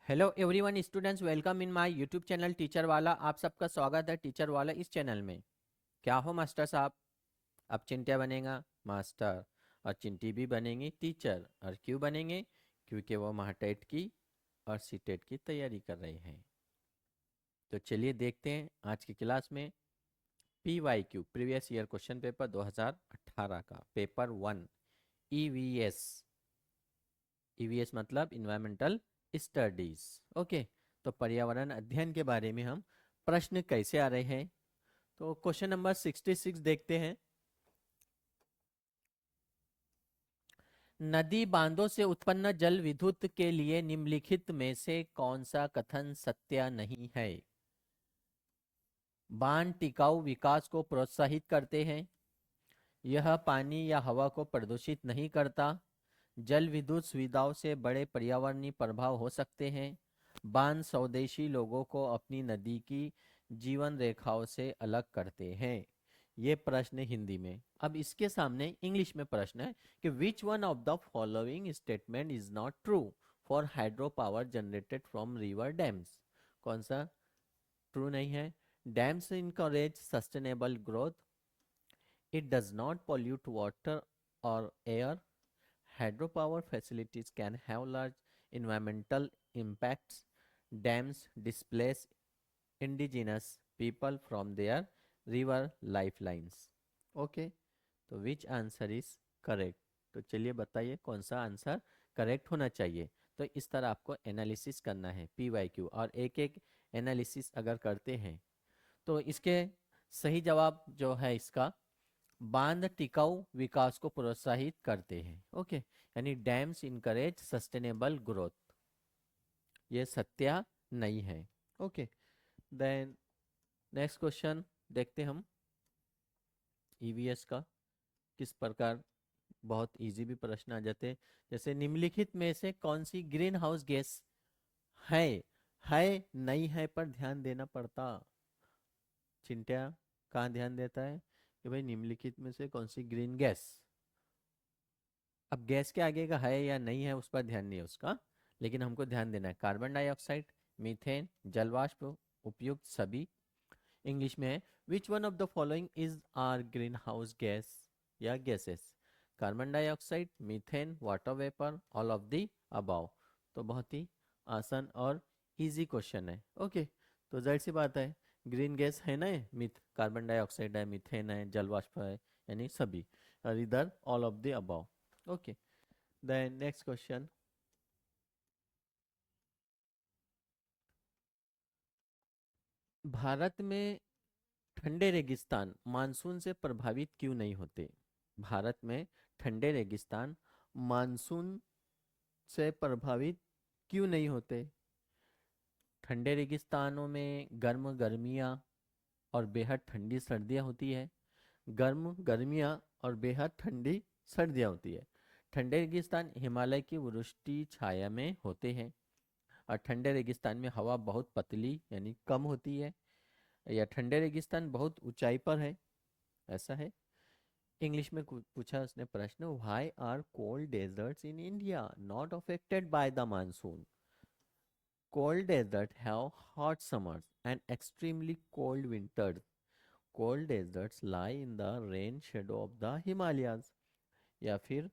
Hello everyone students, welcome in my YouTube channel teacher वाला। आप सबका स्वागत है टीचर वाला इस चैनल में। क्या हो मास्टर साहब? अब चिंटिया बनेगा मास्टर और चिंटी भी बनेंगी टीचर। और क्यों बनेंगे? क्योंकि वो महाटेट की और सीटेट की तैयारी कर रहे हैं। तो चलिए देखते हैं आज की क्लास में PYQ previous year question paper 2018 का पेपर 1 EVS। EVS मतलब इन्वायरमेंटल स्टडीज। ओके, तो पर्यावरण अध्ययन के बारे में हम प्रश्न कैसे आ रहे हैं। तो क्वेश्चन नंबर 66 देखते हैं। नदी बांधों से उत्पन्न जल विद्युत के लिए निम्नलिखित में से कौन सा कथन सत्य नहीं है? बांध टिकाऊ विकास को प्रोत्साहित करते हैं। यह पानी या हवा को प्रदूषित नहीं करता। जल विद्युत सुविधाओं से बड़े पर्यावरणीय प्रभाव हो सकते हैं। बांध स्वदेशी लोगों को अपनी नदी की जीवन रेखाओं से अलग करते हैं। ये प्रश्न हिंदी में। अब इसके सामने इंग्लिश में प्रश्न है कि विच one of the following statement is not true for hydro power generated from river dams. कौन सा ट्रू नहीं है? Dams encourage sustainable growth. It does not pollute water और air. Hydropower facilities can have large environmental impacts. Dams displace indigenous people from their river lifelines. Okay, तो which answer is correct? तो चलिए बताइए कौन सा answer correct होना चाहिए। तो इस तरह आपको एनालिसिस करना है PYQ, और एक एक एनालिसिस अगर करते हैं तो इसके सही जवाब जो है इसका, बांध टिकाऊ विकास को प्रोत्साहित करते हैं। ओके, यानी डैम्स इनकरेज सस्टेनेबल ग्रोथ, ये सत्य नहीं है। ओके, देन नेक्स्ट क्वेश्चन देखते हम EVS का किस प्रकार। बहुत इजी भी प्रश्न आ जाते हैं, जैसे निम्नलिखित में से कौन सी ग्रीन हाउस गैस है? है नहीं है पर ध्यान देना पड़ता। चिंटिया कहाँ ध्यान देता है कि भाई निम्नलिखित में से कौन सी ग्रीन गैस। अब गैस के आगे का है या नहीं है उस पर ध्यान नहीं है उसका, लेकिन हमको ध्यान देना है कार्बन डाइऑक्साइड, मीथेन, जलवाष्प, उपयुक्त सभी। इंग्लिश में है which one of the following is are green house gas या gases. Carbon dioxide, methane, water vapour, all of the above. तो बहुत ही आसान और इजी क्वेश्चन है। ओके, तो जाहिर सी बात है ग्रीन गैस है ना, मिथ कार्बन डाइऑक्साइड है, मीथेन है, जलवाष्प है, यानी सभी, और इधर all of the above. Okay, then next question. Bharat में ठंडे रेगिस्तान मानसून से प्रभावित क्यों नहीं होते? भारत में ठंडे रेगिस्तान मानसून से प्रभावित क्यों नहीं होते? ठंडे रेगिस्तानों में गर्म गर्मियाँ और बेहद ठंडी सर्दियाँ होती है। गर्म गर्मियाँ और बेहद ठंडी सर्दियाँ होती है। ठंडे रेगिस्तान हिमालय की वृष्टि छाया में होते हैं। और ठंडे रेगिस्तान में हवा बहुत पतली यानी कम होती है। या ठंडे रेगिस्तान बहुत ऊंचाई पर है, ऐसा है। इंग्लिश में पूछा उसने प्रश्न, why are cold deserts in India not affected by the monsoon? Cold desert have hot summers and extremely cold winters. Cold deserts lie in the rain shadow of the Himalayas. या फिर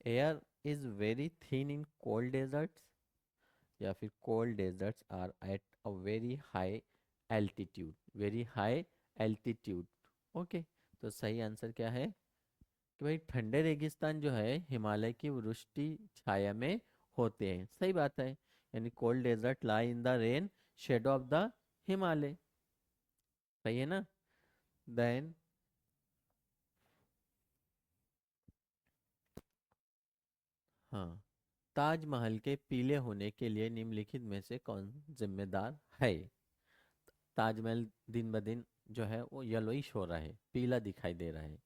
air is very thin in cold deserts. या फिर cold deserts are at a very high altitude, very high altitude. Okay, तो सही answer क्या है कि भाई ठंडे रेगिस्तान जो है हिमालय की वृष्टि छाया में होते हैं। सही बात है, यानी cold desert lie in the rain shadow of the Himalaya. सही है ना? देन हाँ, ताजमहल के पीले होने के लिए निम्नलिखित में से कौन जिम्मेदार है? ताजमहल दिन ब दिन जो है वो येलोइश हो रहा है, पीला दिखाई दे रहा है।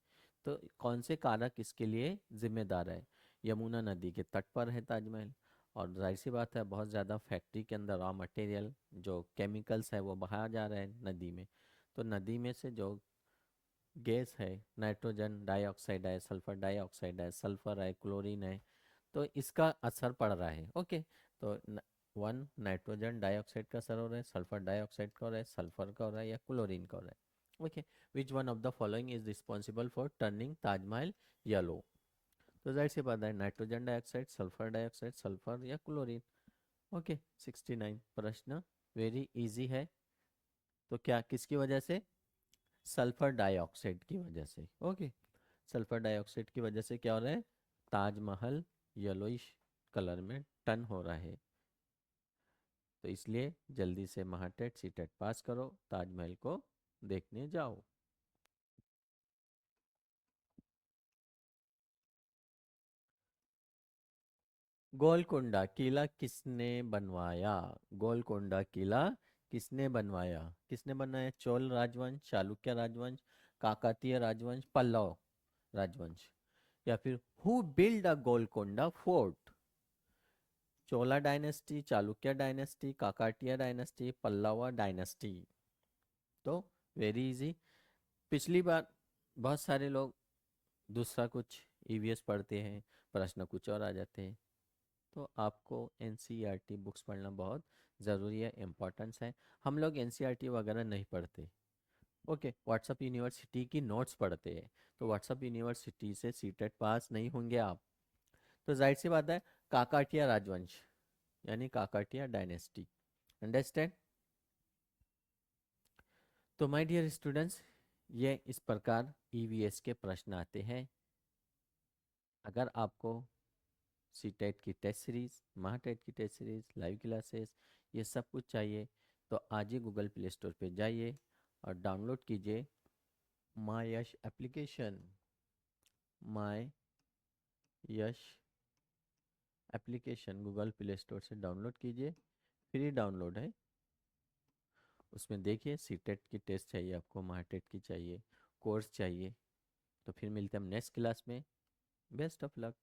तो कौन से कारक इसके लिए जिम्मेदार है? यमुना नदी के तट पर है ताजमहल, और जाहिर सी बात है बहुत ज़्यादा फैक्ट्री के अंदर रॉ मटेरियल जो केमिकल्स है वो बहाया जा रहा है नदी में। तो नदी में से जो गैस है, नाइट्रोजन डाइऑक्साइड है, सल्फर डाइऑक्साइड है, सल्फर है, क्लोरीन है, तो इसका असर पड़ रहा है। ओके, तो वन नाइट्रोजन डाइऑक्साइड का असर हो रहा है, सल्फर डाइऑक्साइड का हो रहा है, सल्फर का हो रहा है या क्लोरीन का हो रहा है। Okay, which one of the following is responsible for turning Taj Mahal yellow? तो जाहिर सी बात है nitrogen dioxide, sulphur dioxide, sulphur या क्लोरीन। ओके, 69 प्रश्न वेरी इजी है। तो क्या किसकी वजह से? सल्फर डाइऑक्साइड की वजह से। ओके, सल्फर डाइऑक्साइड की वजह से क्या हो रहा है? ताजमहल येलोइश कलर में टर्न हो रहा है। तो इसलिए जल्दी से महाटेट सीटेट पास करो, ताजमहल को देखने जाओ। गोलकोंडा किला किसने बनवाया? गोलकोंडा किला किसने बनवाया? किसने बनाया? चोल राजवंश, चालुक्य राजवंश, काकतीय राजवंश, पल्लव राजवंश, या फिर who build a Golconda fort? Chola dynasty, Chalukya dynasty, Kakatiya dynasty, Pallava dynasty. तो वेरी इजी। पिछली बार बहुत सारे लोग दूसरा कुछ ईवीएस पढ़ते हैं, प्रश्न कुछ और आ जाते हैं। तो आपको एनसीईआरटी बुक्स पढ़ना बहुत ज़रूरी है, इम्पोर्टेंस है। हम लोग एनसीईआरटी वगैरह नहीं पढ़ते। ओके, व्हाट्सअप यूनिवर्सिटी की नोट्स पढ़ते हैं। तो व्हाट्सअप यूनिवर्सिटी से सीटेट पास नहीं होंगे आप। तो जाहिर सी बात है काकतीय राजवंश यानी काकतीय डायनेस्टी। अंडरस्टैंड? तो माय डियर स्टूडेंट्स, ये इस प्रकार ईवीएस के प्रश्न आते हैं। अगर आपको सी टेट की टेस्ट सीरीज, महाटेट की टेस्ट सीरीज, लाइव क्लासेस, ये सब कुछ चाहिए तो आज ही गूगल प्ले स्टोर पे जाइए और डाउनलोड कीजिए my Yash application. My Yash application Google play store से डाउनलोड कीजिए, फ्री डाउनलोड है। उसमें देखिए सी टेट की टेस्ट चाहिए आपको, महाटेट की चाहिए, कोर्स चाहिए। तो फिर मिलते हैं हम नेक्स्ट क्लास में। Best of luck.